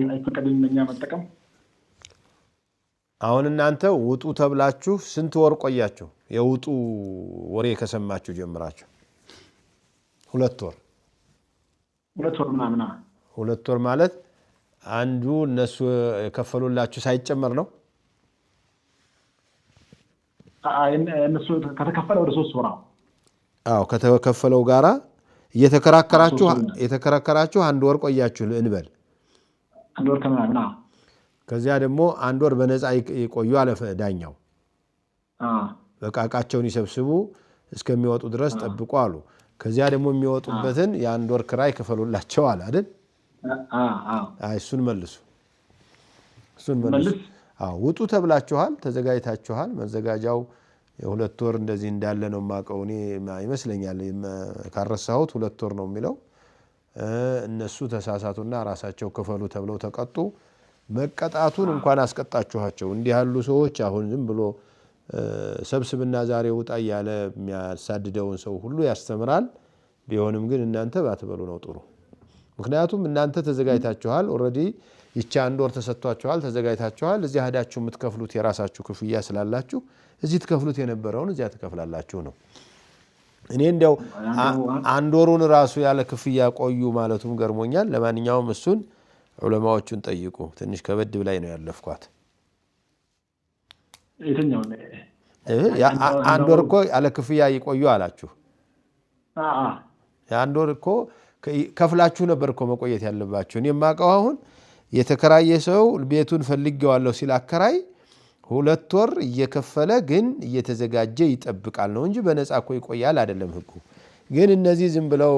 አይፈቀድልንም እኛ መጠቀም። አሁን እናንተ ውጡ ተብላችሁ ስንት ወር ቆያችሁ? የውጡ ወሬ ከሰማችሁ ጀምራችሁ 2 ወር 2 ወር ምናምን 2 ወር ማለት አንዱ እነሱ የከፈሉላችሁ ሳይጨመር ነው? እነሱ ከተከፈለ ወደ 3 ወር። አዎ ከተከፈለው ጋራ የተከራከራችሁ 1 ወር ቆያችሁ እንበል። 1 ወር ከምናምን። ከዚያ ደግሞ 1 ወር በነፃ ይቆዩ አለ ዳኛው። በቃ ዕቃቸውን ይሰብስቡ እስከሚወጡ ድረስ ጠብቁ አሉ። ከዚያ ደግሞ የሚወጡበትን የ1 ወር ክራይ ክፈሉላቸው አለ አይደል? እሱን መልሱ። ውጡ ተብላችኋል፣ ተዘጋጅታችኋል። መዘጋጃው የ2 ወር እንደዚህ እንዳለ ነው የማውቀው እኔ ይመስለኛል። ካረሳሁት 2 ወር ነው የሚለው። እነሱ ተሳሳቱና ራሳቸው ከፈሉ ተብለው ተቀጡ መቀጣቱን እንኳን አስቀጣችኋቸው እንዲህ ያሉ ሰዎች አሁን ዝም ብሎ ሰብስብና ዛሬ ውጣ ያለ የሚያሳድደውን ሰው ሁሉ ያስተምራል ቢሆንም ግን እናንተ ባትበሉ ነው ጥሩ ምክንያቱም እናንተ ተዘጋይታችኋል ኦሬዲ ይቻ አንድ ወር ተሰጥቷችኋል ተዘጋይታችኋል እዚህ ሄዳችሁ የምትከፍሉት የራሳችሁ ክፍያ ስላላችሁ እዚህ ትከፍሉት የነበረውን እዚያ ትከፍላላችሁ ነው እኔ እንደው አንድ ወሩን ራሱ ያለ ክፍያ ቆዩ ማለቱም ገርሞኛል ለማንኛውም እሱን ዑለማዎቹን ጠይቁ ትንሽ ከበድ ብላይ ነው ያለፍኳት የትኛው አንድ ወር እኮ ያለ ክፍያ ይቆዩ አላችሁ አንድ ወር እኮ ከፍላችሁ ነበር እኮ መቆየት ያለባችሁ እኔ ማቀው አሁን የተከራየ ሰው ቤቱን ፈልጌዋለሁ ሲል አከራይ 2 ወር እየከፈለ ግን እየተዘጋጀ ይጠብቃል ነው እንጂ በነፃ እኮ ይቆያል አይደለም ህጉ ግን እነዚህ ዝም ብለው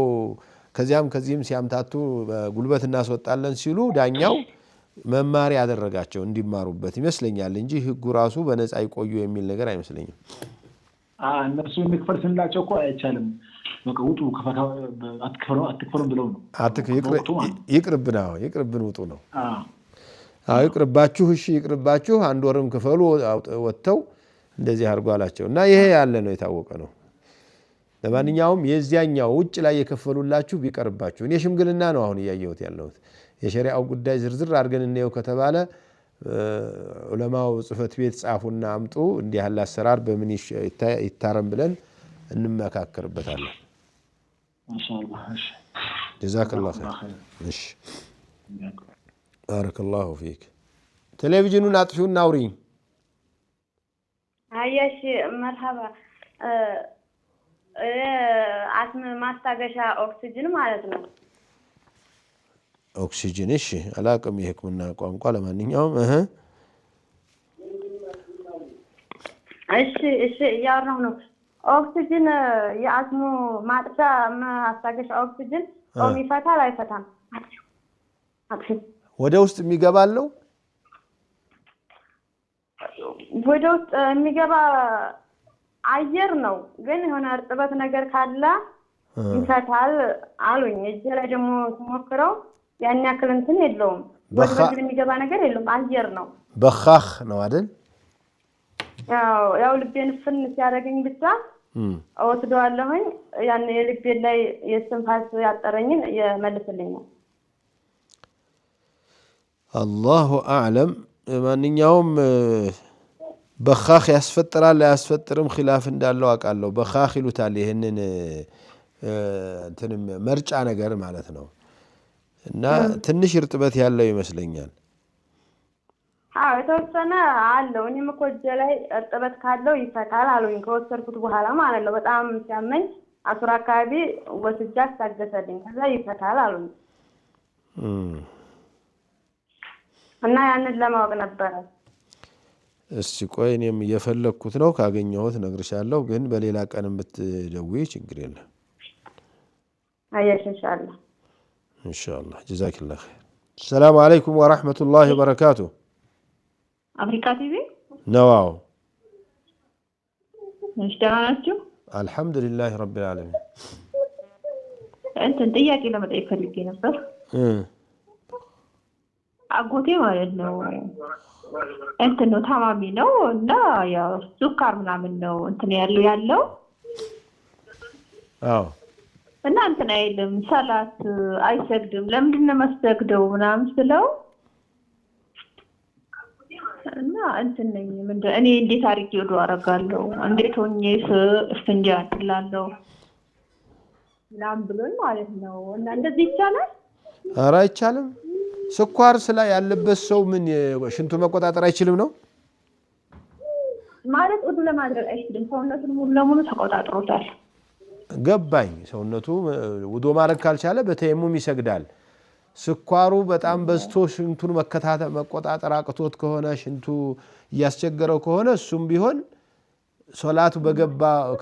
ከዚህም ሲያምታቱ ጉልበት እናስወጣለን ሲሉ ዳኛው መማር ያደረጋቸው እንዲማሩበት ይመስለኛል እንጂ ህጉ ራሱ በነፃ ይቆዩ የሚል ነገር አይመስለኝም እነሱ የሚክፈል ስንላቸው እኮ አይቻልም በቃ ውጡ አትክፈሉ ብለው ነው ይቅርብን ውጡ ነው ይቅርባችሁ እሺ ይቅርባችሁ አንድ ወርም ክፈሉ ወጥተው እንደዚህ አድርጎ አላቸው እና ይሄ ያለ ነው የታወቀ ነው ለማንኛውም የዚያኛው ውጭ ላይ የከፈሉላችሁ ቢቀርባችሁ እኔ ሽምግልና ነው አሁን ያየሁት ያለሁት የሸሪዓው ጉዳይ ዝርዝር አድርገን እንየው ከተባለ ዑለማው ጽፈት ቤት ጻፉና አምጡ እንዲህ ያለ አሰራር በምን ይታረም ብለን እንመካከርበታለን ማሻአላህ እሺ ጀዛከላሁ ኸይር እሺ ባረከላሁ ፊክ ቴሌቪዥኑን አጥፊውና አውሪኝ አያሽ መርሐባ አስም ማስታገሻ ኦክሲጅን ማለት ነው ኦክሲጅን እሺ አላቅም የህክምና ቋንቋ ለማንኛውም እሺ ያወራው ነው ኦክሲጅን የአስሙ ማጥፋ ማስታገሻ ኦክሲጅን ይፈታል አይፈታም ወደ ውስጥ የሚገባለው ወደ ውስጥ የሚገባ አየር ነው ግን የሆነ እርጥበት ነገር ካለ ይፈታል አሉኝ እጄ ላይ ደግሞ ተሞክረው ያን ያክል እንትን የለውም ወደ የሚገባ ነገር የለውም አየር ነው በኻኽ ነው አይደል ያው ልቤን ፍን ሲያደርገኝ ብቻ ወስደዋለሁኝ ያን የልቤ ላይ የስንፋስ ያጠረኝን የመልስልኛል አላሁ አዕለም ማንኛውም በኻኽ ያስፈጥራል ያስፈጥርም ኺላፍ እንዳለው አቃለው በኻኽ ይሉታል ይሄንን እንትንም መርጫ ነገር ማለት ነው እና ትንሽ እርጥበት ያለው ይመስለኛል የተወሰነ አለው እኔም እኮ እጄ ላይ እርጥበት ካለው ይፈታል አሉኝ ከወሰድኩት በኋላ ማለት ነው በጣም ሲያመኝ አስራ አካባቢ ወስጃ ታገሰልኝ ከዛ ይፈታል አሉኝ እና ያንን ለማወቅ ነበር እስቲ ቆይ እኔም እየፈለኩት ነው ካገኘሁት ነግርሻለሁ ግን በሌላ ቀንም ብትደውይ ችግር የለም አያሽ ኢንሻአላህ ጀዛከላህ ኸይር ሰላም አለይኩም ወራህመቱላሂ ወበረካቱ አፍሪካ ቲቪ ነው ደህናችሁ አልহামዱሊላህ ረቢል ዓለሚን እንትን ጥያቄ ለመጠየቅ ፈልጌ ነበር አጎቴ ማለት ነው እንትን ነው ታማሚ ነው እና ያው ሱካር ምናምን ነው እንትን ያለው እና እንትን አይልም ሰላት አይሰግድም ለምንድን ነው መስገደው ምናምን ስለው እና እንትን ነኝ ምንድነው እኔ እንዴት አድርጌ ወዶ አረጋለሁ እንዴት ሆኜስ እስንጃ አጥላለሁ ምናምን ብሎኝ ማለት ነው እና እንደዚህ ይቻላል ኧረ አይቻልም ስኳር ስላ ያለበት ሰው ምን ሽንቱ መቆጣጠር አይችልም ነው ማለት ወዱ ለማድረግ አይችልም ሰውነቱን ሙሉ ለሙሉ ተቆጣጥሮታል ገባኝ ሰውነቱ ወዶ ማድረግ ካልቻለ በተየሙም ይሰግዳል ስኳሩ በጣም በዝቶ ሽንቱን መቆጣጠር አቅቶት ከሆነ ሽንቱ ያስቸገረው ከሆነ እሱም ቢሆን ሶላቱ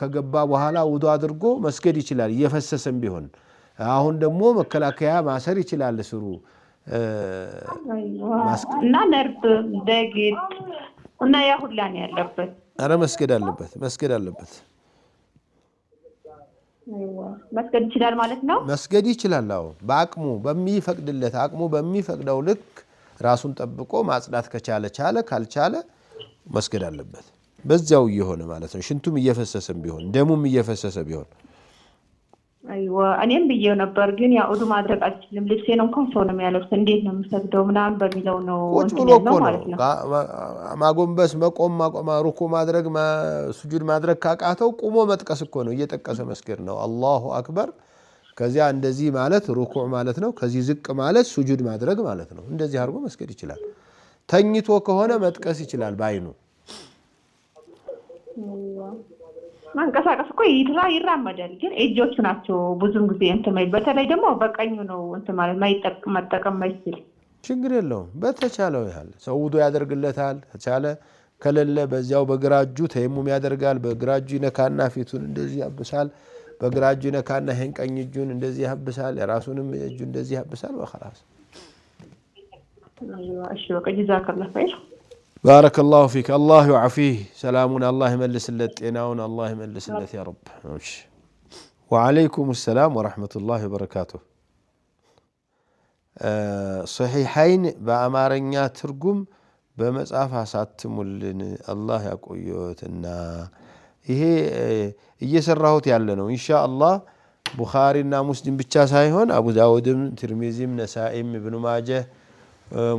ከገባ በኋላ ውዱ አድርጎ መስገድ ይችላል እየፈሰሰም ቢሆን አሁን ደግሞ መከላከያ ማሰር ይችላል ስሩ እና ነርቭ ደግት እና ያ ሁላ ነው ያለበት አረ መስገድ አለበት መስገድ ይችላል ማለት ነው መስገድ ይችላል አዎ በአቅሙ በሚፈቅድለት አቅሙ በሚፈቅደው ልክ ራሱን ጠብቆ ማጽዳት ከቻለ ቻለ ካልቻለ መስገድ አለበት በዛው ይሆነ ማለት ነው ሽንቱም እየፈሰሰም ቢሆን ደሙም እየፈሰሰ ቢሆን አይዋ እኔም ብዬው ነበር ግን ያ ኡዱ ማድረግ አልችልም ልብሴን እንኳን ሰው ነው የሚያለብስ እንዴት ነው የምሰግደው ምናምን በሚለው ነው ነው ማለት ነው ማጎንበስ መቆም ሩኩ ማድረግ ሱጁድ ማድረግ ካቃተው ቁሞ መጥቀስ እኮ ነው እየጠቀሰ መስገድ ነው አላሁ አክበር ከዚያ እንደዚህ ማለት ሩኩዕ ማለት ነው ከዚህ ዝቅ ማለት ሱጁድ ማድረግ ማለት ነው እንደዚህ አድርጎ መስገድ ይችላል ተኝቶ ከሆነ መጥቀስ ይችላል ባይኑ መንቀሳቀስ እኮ ይራመዳል ግን እጆቹ ናቸው ብዙም ጊዜ እንትን በተለይ ደግሞ በቀኙ ነው እንትን ማለት መጠቀም ማይችል ችግር የለውም በተቻለው ያህል ሰው ውዱ ያደርግለታል ተቻለ ከለለ በዚያው በግራጁ ተየሙም ያደርጋል በግራጁ ይነካና ፊቱን እንደዚህ ያብሳል በግራጁ ይነካና ይሄን ቀኝ እጁን እንደዚህ ያብሳል የራሱንም እጁ እንደዚህ ያብሳል ወخلاص እሺ ወቀጅዛከ الله خير بارك الله فيك الله يعافيه سلامنا الله يملس للጤናውን الله يملسለት يا رب وعليكم السلام ورحمة الله وبركاته صحيحين በአማርኛ ትርጉም በመጽሐፍ አሳትሙልን አላህ ያቆየውትና ይሄ እየሰራሁት ያለ ነው ኢንሻአላህ ቡኻሪና ሙስሊም ብቻ ሳይሆን አቡ ዳውድም ትርሚዚም ነሳኢም ኢብኑ ማጀህ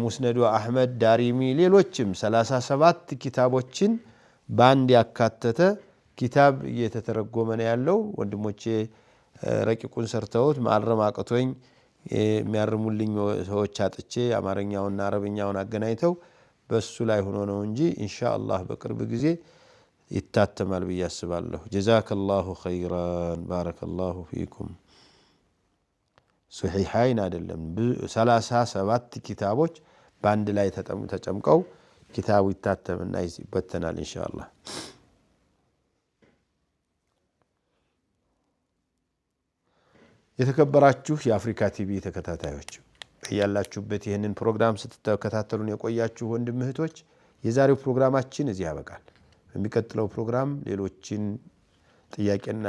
ሙስነዱ አህመድ ዳሪሚ ሌሎችም 37 ኪታቦችን ባንድ ያካተተ ኪታብ እየተተረጎመ ነው ያለው ወንድሞቼ ረቂቁን ሰርተውት ማረም አቅቶኝ የሚያርሙልኝ ሰዎች አጥቼ አማርኛውና አረብኛውን አገናኝተው በሱ ላይ ሆኖ ነው እንጂ ኢንሻአላህ በቅርብ ጊዜ ይታተማል በያስባለሁ ጀዛከላሁ ኸይራን ባረከላሁ ፊኩም صحيحين አይደለም 37 ኪታቦች ባንድ ላይ ተጨምቀው ኪታቡ ይታተምና ይበተናል ኢንሻአላህ የተከበራችሁ የአፍሪካ ቲቪ ተከታታዮች ያላችሁበት ይሄንን ፕሮግራም ስትከታተሉን የቆያችሁ ወንድም እህቶች የዛሬው ፕሮግራማችን እዚህ ያበቃል በሚቀጥለው ፕሮግራም ሌሎችን ጥያቄና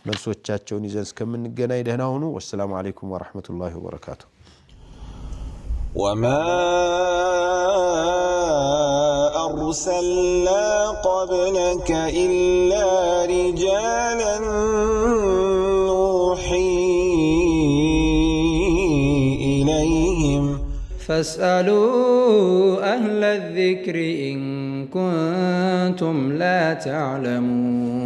መልሶቻቸውን ይዘን እስከምንገናኝ ደህና ሁኑ ወሰላሙ አለይኩም ወራህመቱላሂ ወበረካቱ وما أرسلنا قبلك إلا رجالا نوحي إليهم فاسألوا أهل الذكر إن كنتم لا تعلمون